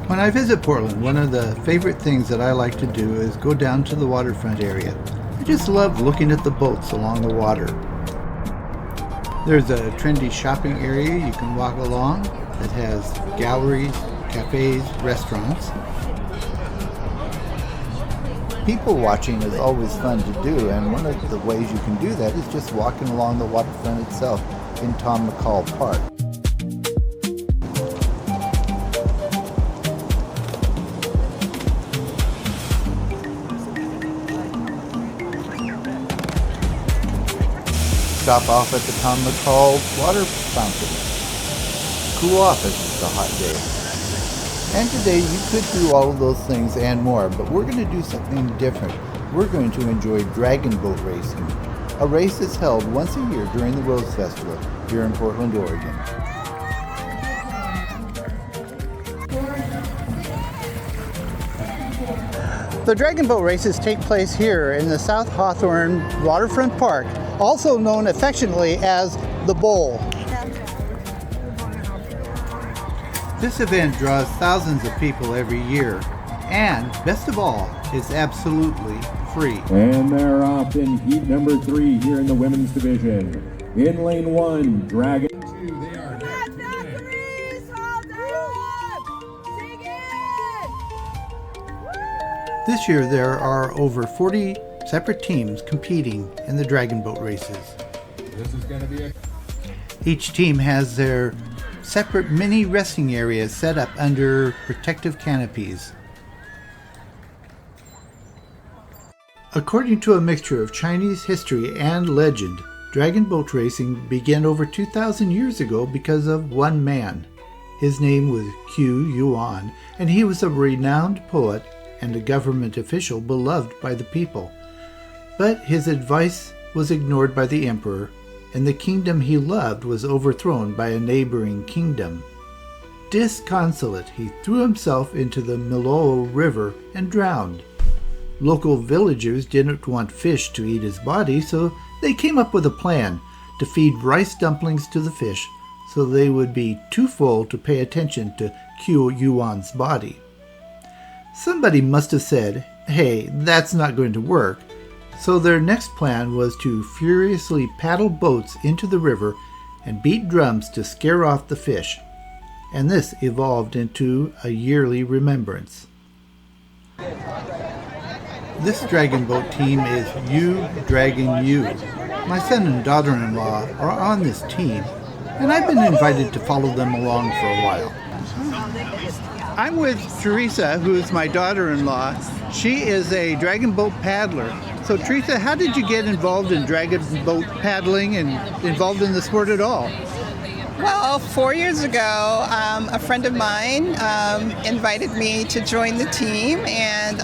When I visit Portland, one of the favorite things that I like to do is go down to the waterfront area. I just love looking at the boats along the water. There's a trendy shopping area you can walk along that has galleries, cafes, restaurants. People watching is always fun to do, and one of the ways you can do that is just walking along the waterfront itself in Tom McCall Park. Stop off at the Tom McCall water fountain. Cool off if it's a hot day. And today you could do all of those things and more, but we're going to do something different. We're going to enjoy dragon boat racing. A race is held once a year during the Rose Festival here in Portland, Oregon. The dragon boat races take place here in the South Hawthorne Waterfront Park, also known affectionately as the Bowl. This event draws thousands of people every year, and best of all, it's absolutely free. And they're off in heat number 3 here in the women's division. In lane 1, Dragon 2, they are This year there are over 40 separate teams competing in the dragon boat races. This is going to be Each team has their separate mini resting areas set up under protective canopies. According to a mixture of Chinese history and legend, dragon boat racing began over 2,000 years ago because of one man. His name was Qiu Yuan, and he was a renowned poet and a government official beloved by the people. But his advice was ignored by the emperor, and the kingdom he loved was overthrown by a neighboring kingdom. Disconsolate, he threw himself into the Milou River and drowned. Local villagers didn't want fish to eat his body, so they came up with a plan to feed rice dumplings to the fish so they would be too full to pay attention to Qiu Yuan's body. Somebody must have said, "Hey, that's not going to work." So their next plan was to furiously paddle boats into the river and beat drums to scare off the fish. And this evolved into a yearly remembrance. This dragon boat team is You Dragon You. My son and daughter-in-law are on this team, and I've been invited to follow them along for a while. I'm with Teresa, who is my daughter-in-law. She is a dragon boat paddler. So Teresa, how did you get involved in dragon boat paddling and involved in the sport at all? Well, 4 years ago, a friend of mine invited me to join the team, and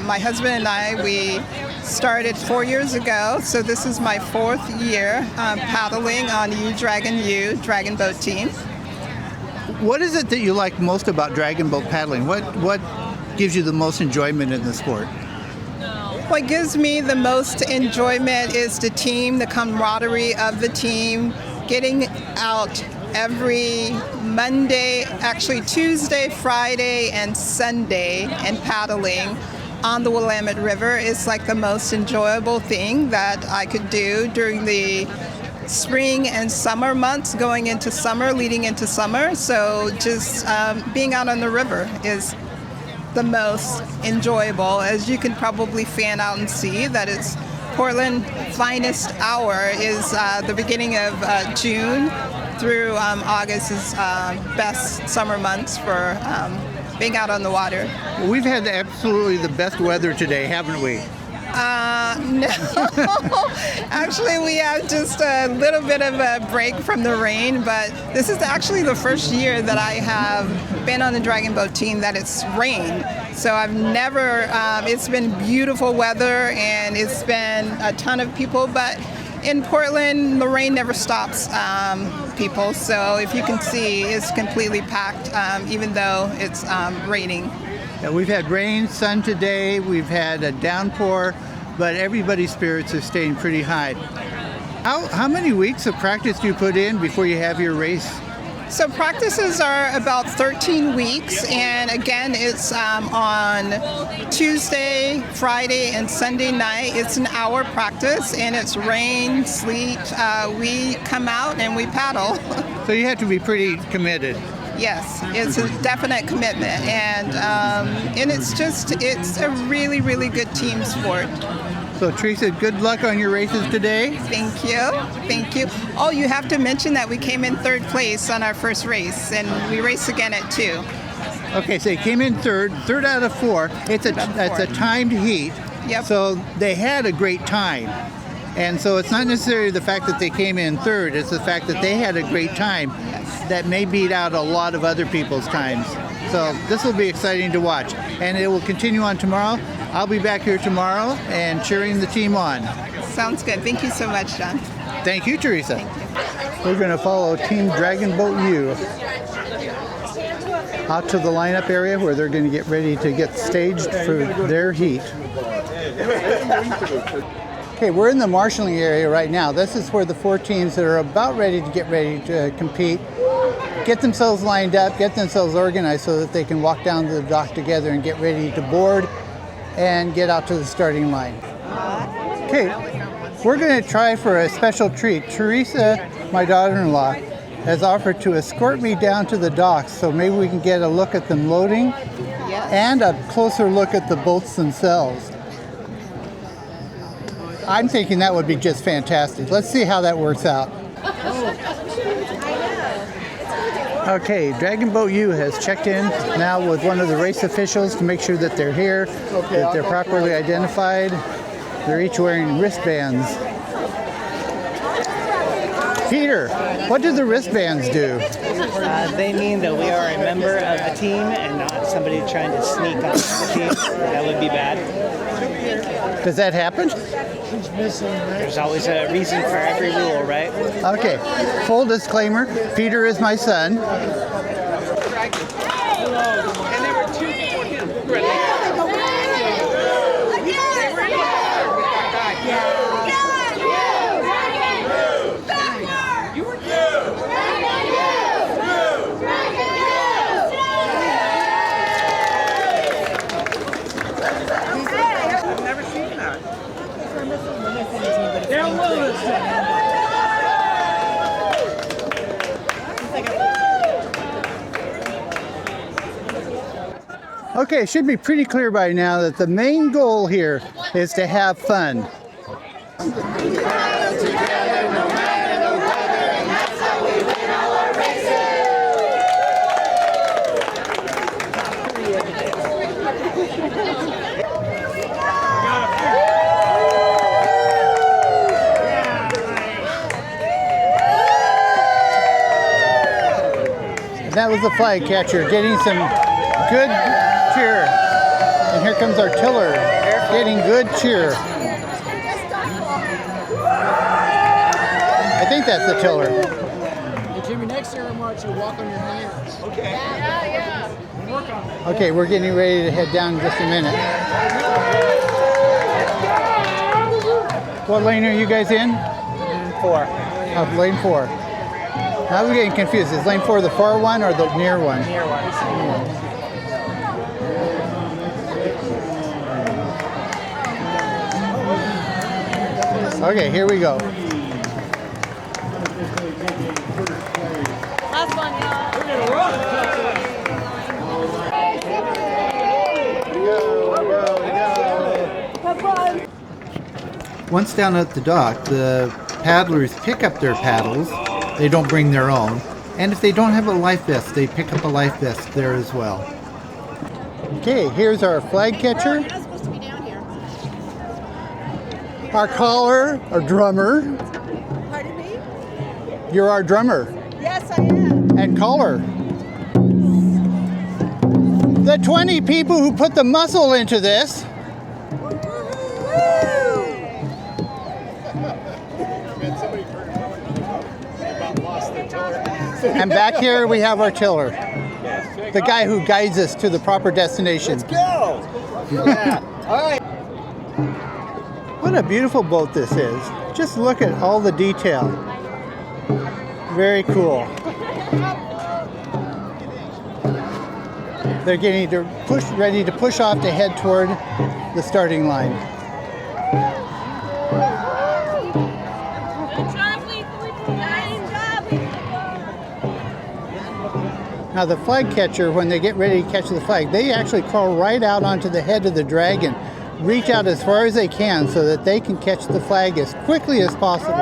my husband and I, we started 4 years ago. So this is my 4th year paddling on You dragon boat team. What is it that you like most about dragon boat paddling? What gives you the most enjoyment in the sport? What gives me the most enjoyment is the team, the camaraderie of the team, getting out every Monday, actually Tuesday, Friday, and Sunday, and paddling on the Willamette River is like the most enjoyable thing that I could do during the spring and summer months, going into summer, leading into summer. So just being out on the river is the most enjoyable. As you can probably fan out and see, that it's Portland finest hour is the beginning of June through August is best summer months for being out on the water. Well, we've had absolutely the best weather today, haven't we? No. Actually, we have just a little bit of a break from the rain, but this is actually the first year that I have been on the dragon boat team that it's rained. So I've never, it's been beautiful weather and it's been a ton of people, but in Portland, the rain never stops people. So if you can see, it's completely packed, even though it's raining. Yeah, we've had rain, sun today, we've had a downpour, but everybody's spirits are staying pretty high. How many weeks of practice do you put in before you have your race? So practices are about 13 weeks, and again, it's on Tuesday, Friday, and Sunday night. It's an hour practice, and it's rain, sleet. We come out and we paddle. So you have to be pretty committed. Yes, it's a definite commitment, and it's a really, really good team sport. So Teresa, good luck on your races today. Thank you. Thank you. Oh, you have to mention that we came in third place on our first race, and we race again at 2. Okay, so you came in third out of 4. It's a timed heat. Yep. So they had a great time. And so it's not necessarily the fact that they came in third, it's the fact that they had a great time that may beat out a lot of other people's times. So this will be exciting to watch. And it will continue on tomorrow. I'll be back here tomorrow and cheering the team on. Sounds good. Thank you so much, John. Thank you, Teresa. Thank you. We're going to follow Team Dragon Boat U out to the lineup area where they're going to get ready to get staged for their heat. Okay, we're in the marshalling area right now. This is where the 4 teams that are about ready to get ready to compete get themselves lined up, get themselves organized so that they can walk down to the dock together and get ready to board and get out to the starting line. Okay, we're going to try for a special treat. Teresa, my daughter-in-law, has offered to escort me down to the docks so maybe we can get a look at them loading and a closer look at the boats themselves. I'm thinking that would be just fantastic. Let's see how that works out. Okay, Dragon Boat U has checked in now with one of the race officials to make sure that they're here, that they're properly identified. They're each wearing wristbands. Peter, what do the wristbands do? They mean that we are a member of the team and not somebody trying to sneak on the team. That would be bad. Does that happen? There's always a reason for every rule, right? Okay, full disclaimer, Peter is my son. Okay, it should be pretty clear by now that the main goal here is to have fun. That was the flag catcher getting some good cheer. And here comes our tiller getting good cheer. I think that's the tiller. Hey, Jimmy, next year I'm watching you walk on your hands. Okay. Yeah. Work on that. Okay, we're getting ready to head down in just a minute. What lane are you guys in? 4. Lane 4. Now we're getting confused. Is lane 4 the far one or the near one? Near one. Okay, here we go. Last one, y'all. Once down at the dock, the paddlers pick up their paddles. They don't bring their own. And if they don't have a life vest, they pick up a life vest there as well. Okay, here's our flag catcher. You're not supposed to be down here. Our caller, our drummer. Pardon me? You're our drummer Yes, I am. and caller. The 20 people who put the muscle into this. And back here we have our tiller. The guy who guides us to the proper destination. Let's go! Yeah. All right. What a beautiful boat this is. Just look at all the detail. Very cool. They're ready to push off to head toward the starting line. Now the flag catcher, when they get ready to catch the flag, they actually crawl right out onto the head of the dragon, reach out as far as they can so that they can catch the flag as quickly as possible.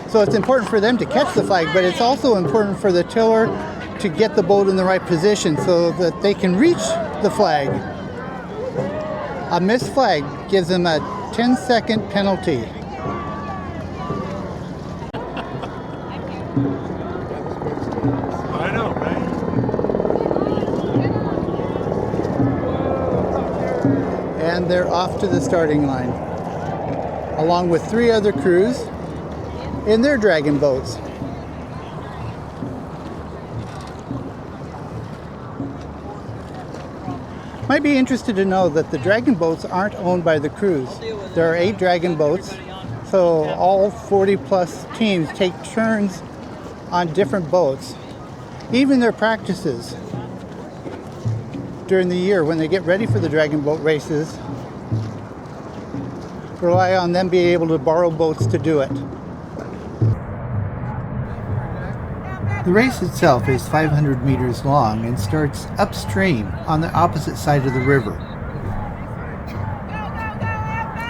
So it's important for them to catch the flag, but it's also important for the tiller to get the boat in the right position so that they can reach the flag. A missed flag gives them a 10-second penalty. I know, right? And they're off to the starting line, along with 3 other crews in their dragon boats. Might be interested to know that the dragon boats aren't owned by the crews. There are 8 dragon boats, so all 40 plus teams take turns on different boats. Even their practices during the year when they get ready for the dragon boat races rely on them being able to borrow boats to do it. The race itself is 500 meters long and starts upstream on the opposite side of the river.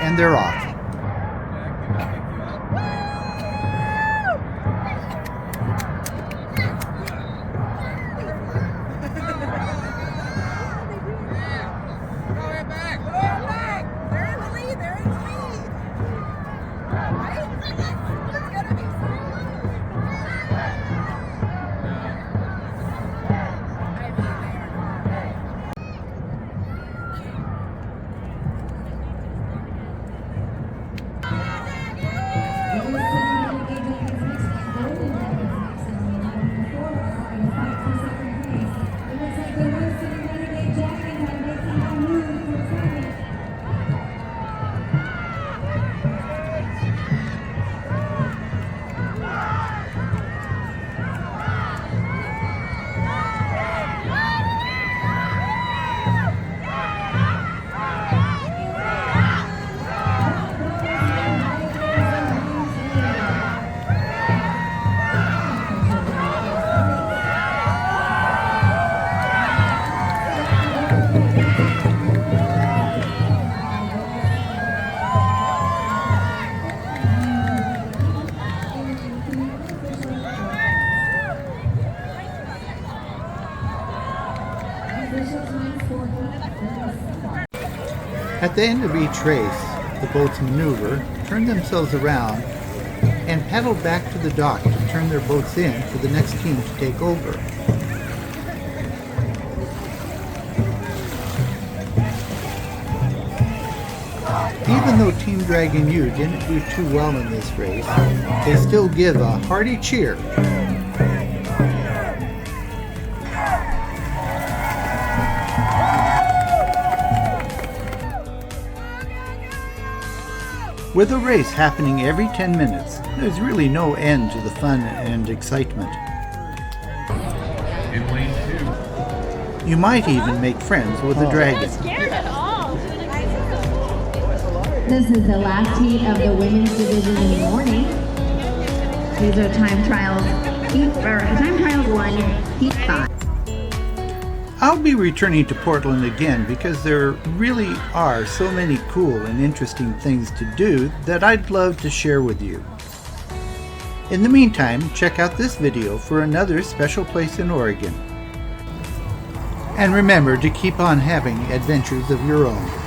And they're off. At the end of each race, the boats maneuver, turn themselves around, and paddle back to the dock to turn their boats in for the next team to take over. Even though Team Dragon U didn't do too well in this race, they still give a hearty cheer. With a race happening every 10 minutes, there's really no end to the fun and excitement. In lane 2. You might even make friends with a dragon. This is the last heat of the women's division in the morning. These are time trials 1, heat 5. I'll be returning to Portland again because there really are so many cool and interesting things to do that I'd love to share with you. In the meantime, check out this video for another special place in Oregon. And remember to keep on having adventures of your own.